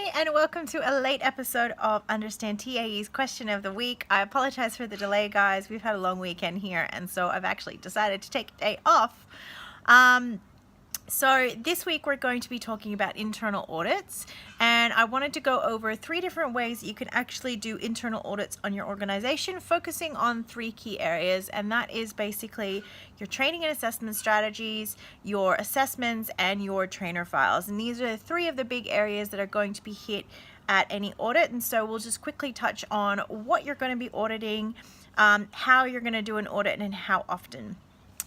Hi, and welcome to a late episode of Understand TAE's Question of the Week. I apologize for the delay, guys. We've had a long weekend here, and so I've actually decided to take a day off. So this week we're going to be talking about internal audits, and I wanted to go over 3 different ways that you can actually do internal audits on your organization, focusing on 3 key areas, and that is basically your training and assessment strategies, your assessments, and your trainer files. And these are 3 of the big areas that are going to be hit at any audit. And so we'll just quickly touch on what you're going to be auditing, how you're going to do an audit, and how often.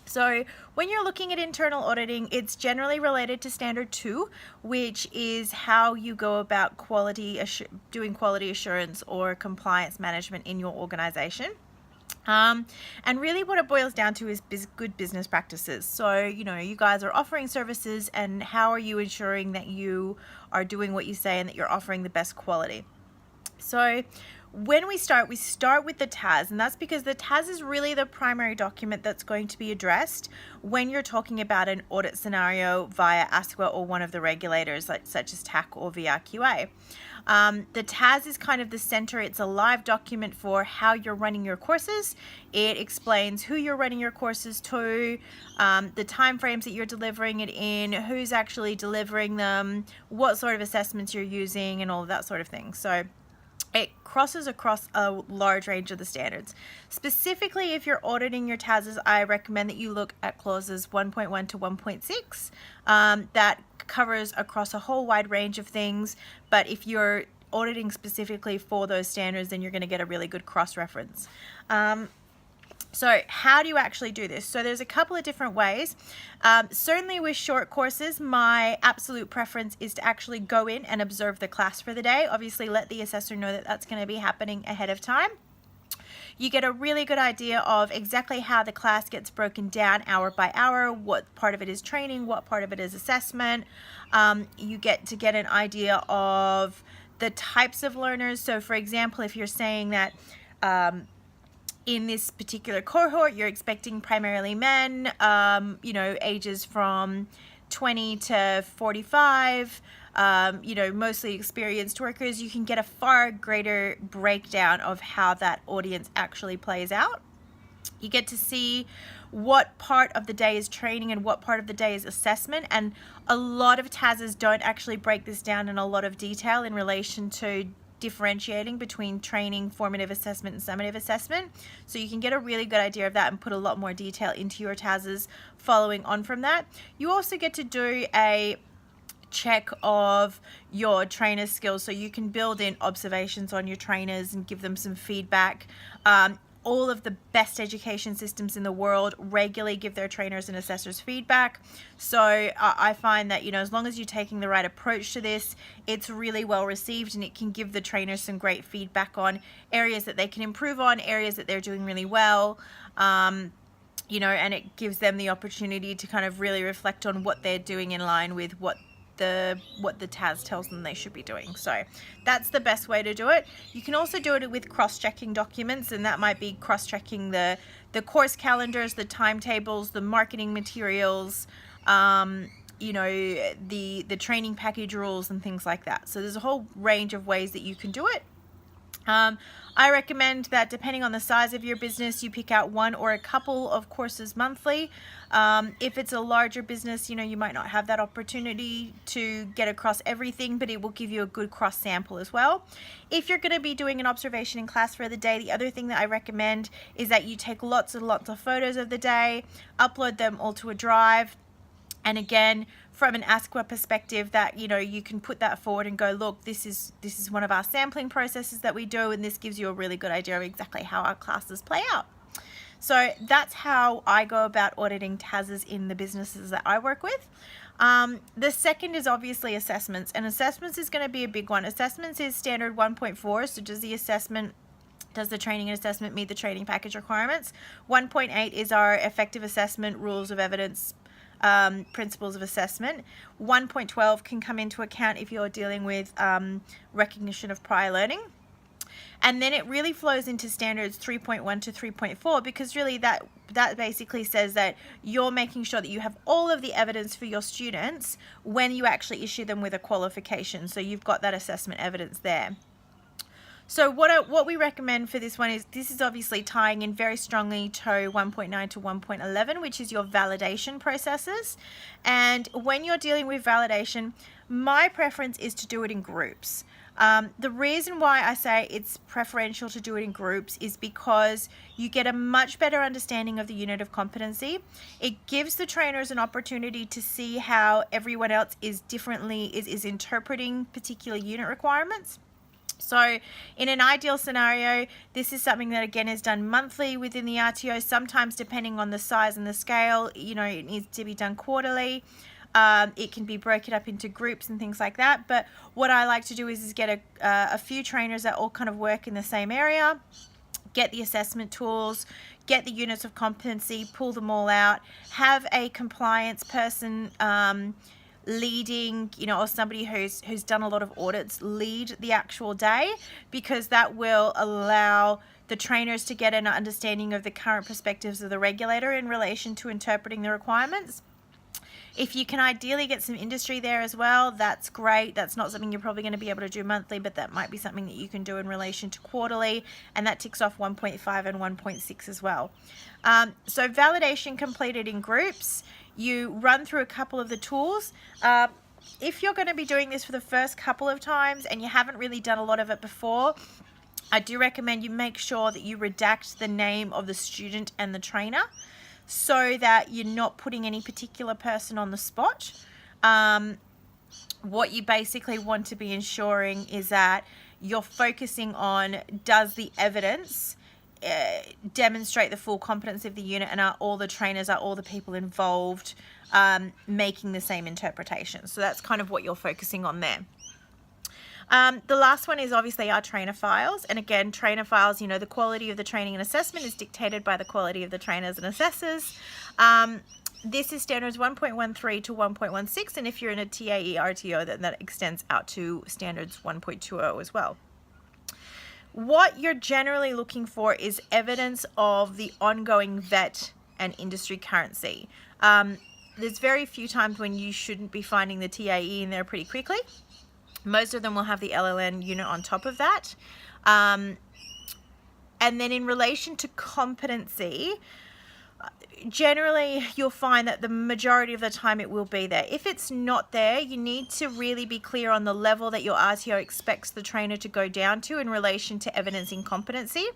So when you're looking at internal auditing, it's generally related to Standard 2, which is how you go about doing quality assurance or compliance management in your organization. And really what it boils down to is good business practices. So, you guys are offering services, and how are you ensuring that you are doing what you say and that you're offering the best quality? So when we start with the TAS, and that's because the TAS is really the primary document that's going to be addressed when you're talking about an audit scenario via ASQA or one of the regulators such as TAC or VRQA. The TAS is kind of the center. It's a live document for how you're running your courses. It explains who you're running your courses to, the time frames that you're delivering it in, who's actually delivering them, what sort of assessments you're using, and all of that sort of thing. So it crosses across a large range of the standards. Specifically, if you're auditing your TASs, I recommend that you look at clauses 1.1 to 1.6. That covers across a whole wide range of things, but if you're auditing specifically for those standards, then you're going to get a really good cross-reference. So how do you actually do this? So there's a couple of different ways. Certainly with short courses, my absolute preference is to actually go in and observe the class for the day. Obviously, let the assessor know that that's going to be happening ahead of time. You get a really good idea of exactly how the class gets broken down hour by hour, what part of it is training, what part of it is assessment. You get to get an idea of the types of learners. So for example, if you're saying that in this particular cohort, you're expecting primarily men, ages from 20 to 45, mostly experienced workers, you can get a far greater breakdown of how that audience actually plays out. You get to see what part of the day is training and what part of the day is assessment, and a lot of TASs don't actually break this down in a lot of detail in relation to differentiating between training, formative assessment, and summative assessment. So you can get a really good idea of that and put a lot more detail into your TASs following on from that. You also get to do a check of your trainer skills, so you can build in observations on your trainers and give them some feedback. All of the best education systems in the world regularly give their trainers and assessors feedback. So I find that, as long as you're taking the right approach to this, it's really well received, and it can give the trainers some great feedback on areas that they can improve on, areas that they're doing really well, and it gives them the opportunity to kind of really reflect on what they're doing in line with what the TAS tells them they should be doing. So that's the best way to do it. You can also do it with cross-checking documents, and that might be cross-checking the course calendars, the timetables, the marketing materials, the training package rules and things like that. So there's a whole range of ways that you can do it. I recommend that depending on the size of your business, you pick out one or a couple of courses monthly. If it's a larger business, you might not have that opportunity to get across everything, but it will give you a good cross sample as well. If you're going to be doing an observation in class for the day, the other thing that I recommend is that you take lots and lots of photos of the day, upload them all to a drive. And again, from an ASQA perspective, that you can put that forward and go, look, this is one of our sampling processes that we do, and this gives you a really good idea of exactly how our classes play out. So that's how I go about auditing TASs in the businesses that I work with. The second is obviously assessments, and assessments is going to be a big one. Assessments is standard 1.4, so does the training and assessment meet the training package requirements? 1.8 is our effective assessment, rules of evidence, principles of assessment. 1.12 can come into account if you're dealing with recognition of prior learning. And then it really flows into standards 3.1 to 3.4, because really that basically says that you're making sure that you have all of the evidence for your students when you actually issue them with a qualification. So you've got that assessment evidence there. So what we recommend for this one is, this is obviously tying in very strongly to 1.9 to 1.11, which is your validation processes. And when you're dealing with validation, my preference is to do it in groups. The reason why I say it's preferential to do it in groups is because you get a much better understanding of the unit of competency. It gives the trainers an opportunity to see how everyone else is interpreting particular unit requirements. So in an ideal scenario, this is something that again is done monthly within the RTO. Sometimes depending on the size and the scale, it needs to be done quarterly. It can be broken up into groups and things like that. But what I like to do is get a few trainers that all kind of work in the same area, get the assessment tools, get the units of competency, pull them all out, have a compliance person leading, or somebody who's done a lot of audits lead the actual day, because that will allow the trainers to get an understanding of the current perspectives of the regulator in relation to interpreting the requirements. If you can ideally get some industry there as well, that's great. That's not something you're probably going to be able to do monthly, but that might be something that you can do in relation to quarterly, and that ticks off 1.5 and 1.6 as well. So validation completed in groups. You run through a couple of the tools. If you're going to be doing this for the first couple of times and you haven't really done a lot of it before, I do recommend you make sure that you redact the name of the student and the trainer, so that you're not putting any particular person on the spot. What you basically want to be ensuring is that you're focusing on, does the evidence demonstrate the full competence of the unit, and are all the trainers, are all the people involved making the same interpretation? So that's kind of what you're focusing on there. The last one is obviously our trainer files. And again, trainer files, the quality of the training and assessment is dictated by the quality of the trainers and assessors. This is standards 1.13 to 1.16. And if you're in a TAE RTO, then that extends out to standards 1.20 as well. What you're generally looking for is evidence of the ongoing vet and industry currency. There's very few times when you shouldn't be finding the TAE in there pretty quickly. Most of them will have the LLN unit on top of that. And then in relation to competency, generally you'll find that the majority of the time it will be there. If it's not there, you need to really be clear on the level that your RTO expects the trainer to go down to in relation to evidencing competency.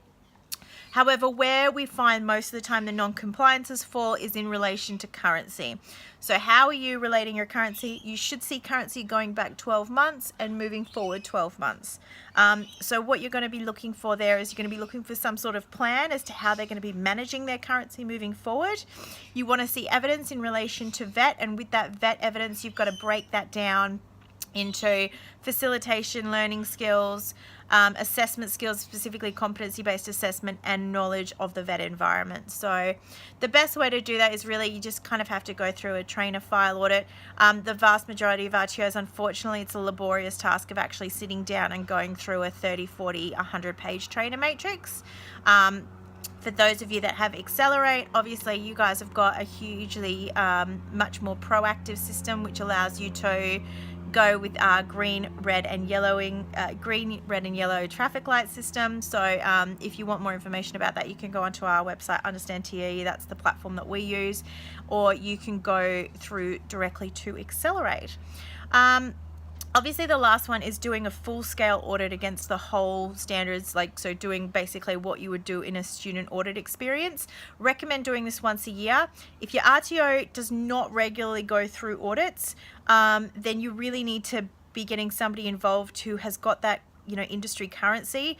However, where we find most of the time the non-compliances fall is in relation to currency. So how are you relating your currency? You should see currency going back 12 months and moving forward 12 months. So what you're going to be looking for there is you're going to be looking for some sort of plan as to how they're going to be managing their currency moving forward. You want to see evidence in relation to vet, and with that vet evidence, you've got to break that down into facilitation, learning skills, assessment skills, specifically competency-based assessment, and knowledge of the vet environment. So the best way to do that is really you just kind of have to go through a trainer file audit. The vast majority of RTOs, unfortunately, it's a laborious task of actually sitting down and going through a 30, 40, 100-page trainer matrix. For those of you that have Accelerate, obviously you guys have got a hugely much more proactive system, which allows you to go with our green, red and yellow traffic light system. So if you want more information about that, you can go onto our website, Understand TAE, that's the platform that we use, or you can go through directly to Accelerate. Obviously the last one is doing a full-scale audit against the whole standards, so doing basically what you would do in a student audit experience. Recommend doing this once a year. If your RTO does not regularly go through audits, then you really need to be getting somebody involved who has got that industry currency,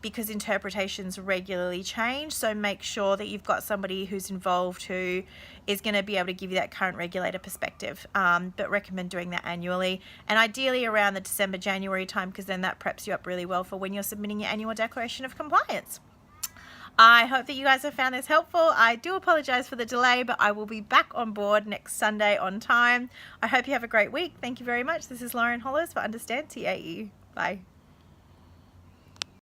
because interpretations regularly change. So make sure that you've got somebody who's involved who is going to be able to give you that current regulator perspective. But recommend doing that annually, and ideally around the December, January time, because then that preps you up really well for when you're submitting your annual declaration of compliance. I hope that you guys have found this helpful. I do apologize for the delay, but I will be back on board next Sunday on time. I hope you have a great week. Thank you very much. This is Lauren Hollis for Understand TAE. Bye.